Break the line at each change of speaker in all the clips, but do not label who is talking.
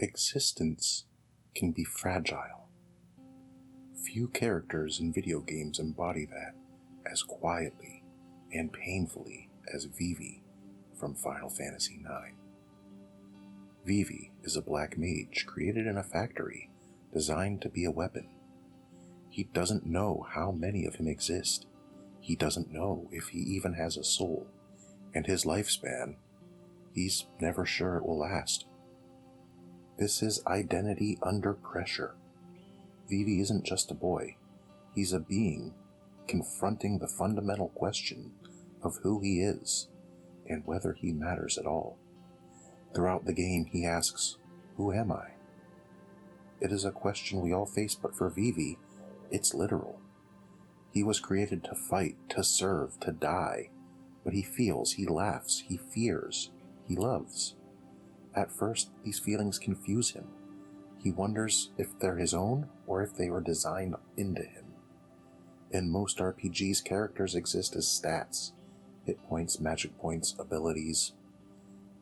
Existence can be fragile. Few characters in video games embody that as quietly and painfully as Vivi from Final Fantasy IX. Vivi is a black mage created in a factory designed to be a weapon. He doesn't know how many of him exist. He doesn't know if he even has a soul, and his lifespan, he's never sure it will last. This is identity under pressure. Vivi isn't just a boy. He's a being confronting the fundamental question of who he is and whether he matters at all. Throughout the game, he asks, "Who am I?" It is a question we all face, but for Vivi, it's literal. He was created to fight, to serve, to die, but he feels, he laughs, he fears, he loves. At first, these feelings confuse him. He wonders if they're his own or if they were designed into him. In most RPGs, characters exist as stats, hit points, magic points, abilities.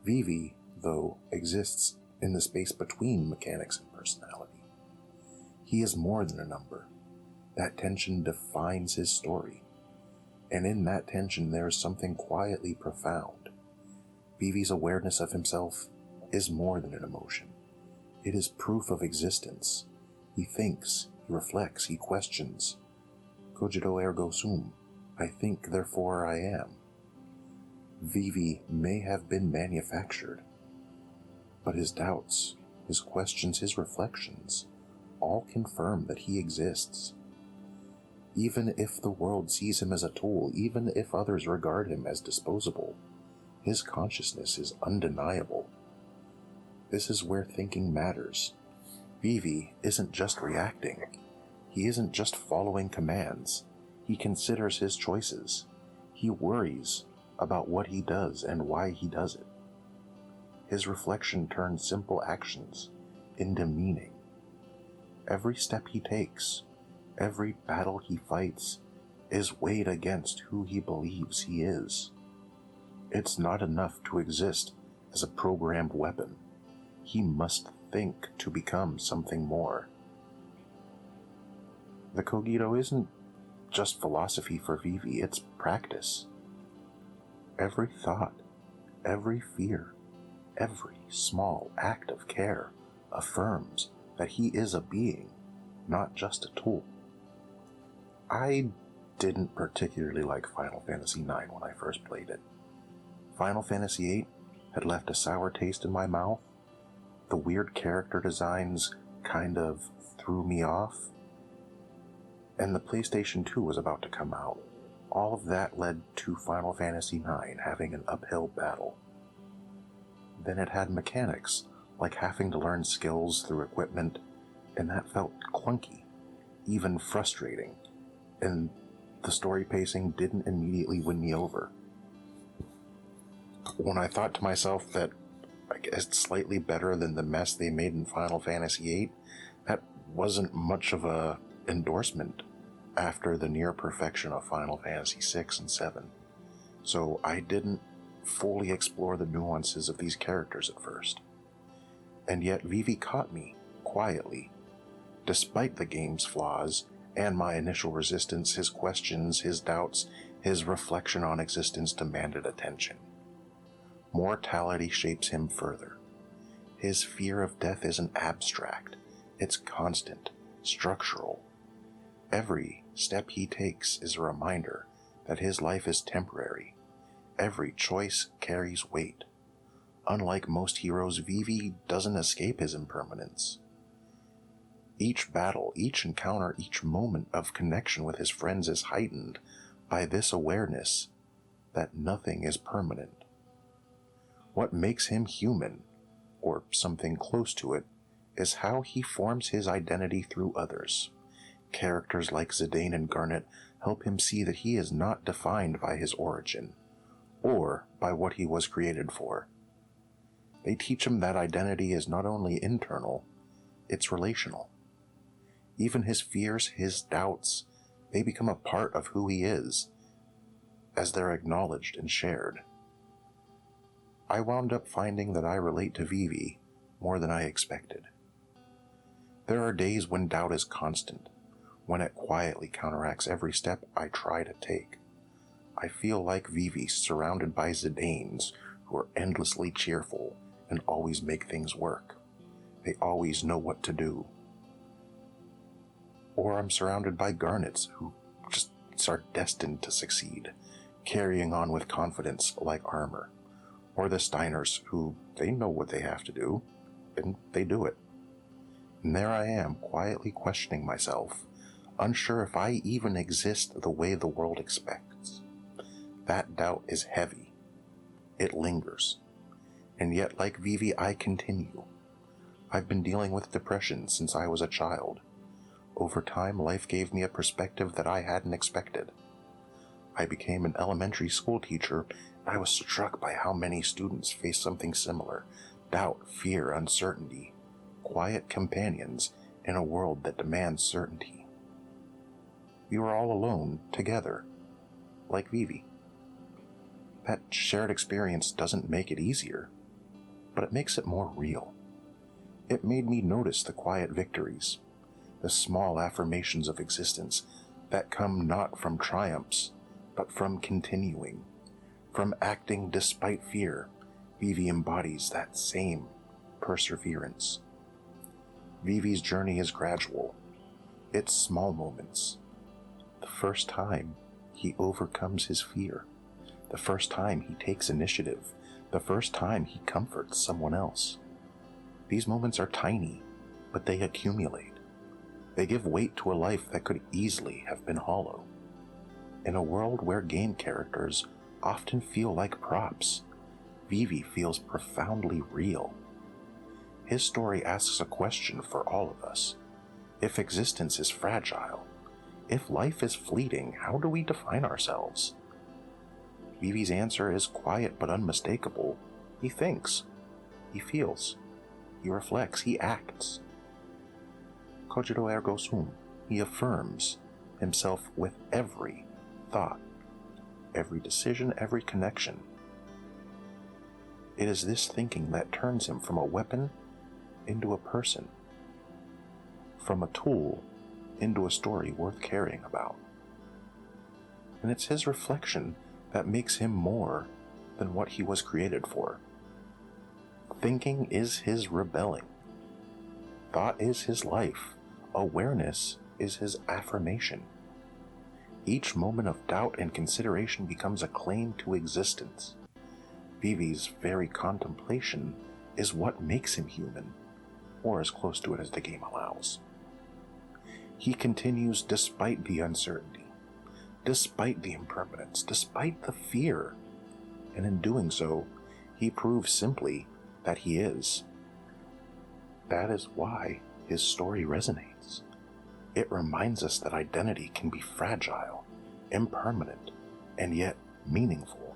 Vivi, though, exists in the space between mechanics and personality. He is more than a number. That tension defines his story. And in that tension, there is something quietly profound. Vivi's awareness of himself is more than an emotion. It is proof of existence. He thinks, he reflects, he questions. Cogito ergo sum. I think, therefore I am. Vivi may have been manufactured, but his doubts, his questions, his reflections, all confirm that he exists. Even if the world sees him as a tool, even if others regard him as disposable, his consciousness is undeniable. This is where thinking matters. Vivi isn't just reacting. He isn't just following commands. He considers his choices. He worries about what he does and why he does it. His reflection turns simple actions into meaning. Every step he takes, every battle he fights, is weighed against who he believes he is. It's not enough to exist as a programmed weapon. He must think to become something more. The Cogito isn't just philosophy for Vivi, it's practice. Every thought, every fear, every small act of care affirms that he is a being, not just a tool. I didn't particularly like Final Fantasy IX when I first played it. Final Fantasy VIII had left a sour taste in my mouth. The weird character designs kind of threw me off. And the PlayStation 2 was about to come out. All of that led to Final Fantasy IX having an uphill battle. Then it had mechanics, like having to learn skills through equipment, and that felt clunky, even frustrating, and the story pacing didn't immediately win me over. When I thought to myself that I guess it's slightly better than the mess they made in Final Fantasy VIII, that wasn't much of a endorsement after the near perfection of Final Fantasy VI and VII. So I didn't fully explore the nuances of these characters at first. And yet Vivi caught me, quietly. Despite the game's flaws and my initial resistance, his questions, his doubts, his reflection on existence demanded attention. Mortality shapes him further. His fear of death isn't abstract. It's constant, structural. Every step he takes is a reminder that his life is temporary. Every choice carries weight. Unlike most heroes, Vivi doesn't escape his impermanence. Each battle, each encounter, each moment of connection with his friends is heightened by this awareness that nothing is permanent. What makes him human, or something close to it, is how he forms his identity through others. Characters like Zidane and Garnet help him see that he is not defined by his origin, or by what he was created for. They teach him that identity is not only internal, it's relational. Even his fears, his doubts, they become a part of who he is, as they're acknowledged and shared. I wound up finding that I relate to Vivi more than I expected. There are days when doubt is constant, when it quietly counteracts every step I try to take. I feel like Vivi surrounded by Zidanes who are endlessly cheerful and always make things work. They always know what to do. Or I'm surrounded by Garnets who just are destined to succeed, carrying on with confidence like armor. Or the Steiners who, they know what they have to do, and they do it. And there I am, quietly questioning myself, unsure if I even exist the way the world expects. That doubt is heavy. It lingers. And yet, like Vivi, I continue. I've been dealing with depression since I was a child. Over time, life gave me a perspective that I hadn't expected. I became an elementary school teacher, and I was struck by how many students face something similar: doubt, fear, uncertainty, quiet companions in a world that demands certainty. We were all alone, together, like Vivi. That shared experience doesn't make it easier, but it makes it more real. It made me notice the quiet victories, the small affirmations of existence that come not from triumphs, but from continuing, from acting despite fear. Vivi embodies that same perseverance. Vivi's journey is gradual. It's small moments. The first time he overcomes his fear, the first time he takes initiative, the first time he comforts someone else. These moments are tiny, but they accumulate. They give weight to a life that could easily have been hollow. In a world where game characters often feel like props, Vivi feels profoundly real. His story asks a question for all of us. If existence is fragile, if life is fleeting, how do we define ourselves? Vivi's answer is quiet but unmistakable. He thinks. He feels. He reflects. He acts. Cogito ergo sum. He affirms himself with every thought, every decision, every connection. It is this thinking that turns him from a weapon into a person, from a tool into a story worth caring about. And it's his reflection that makes him more than what he was created for. Thinking is his rebelling. Thought is his life. Awareness is his affirmation. Each moment of doubt and consideration becomes a claim to existence. Vivi's very contemplation is what makes him human, or as close to it as the game allows. He continues despite the uncertainty, despite the impermanence, despite the fear, and in doing so, he proves simply that he is. That is why his story resonates. It reminds us that identity can be fragile, impermanent, and yet meaningful.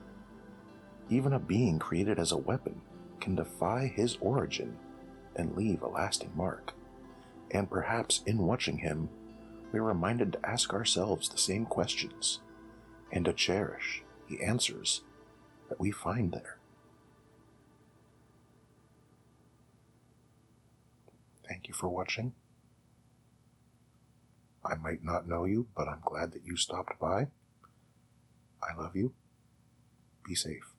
Even a being created as a weapon can defy his origin and leave a lasting mark. And perhaps in watching him, we're reminded to ask ourselves the same questions and to cherish the answers that we find there. Thank you for watching. I might not know you, but I'm glad that you stopped by. I love you. Be safe.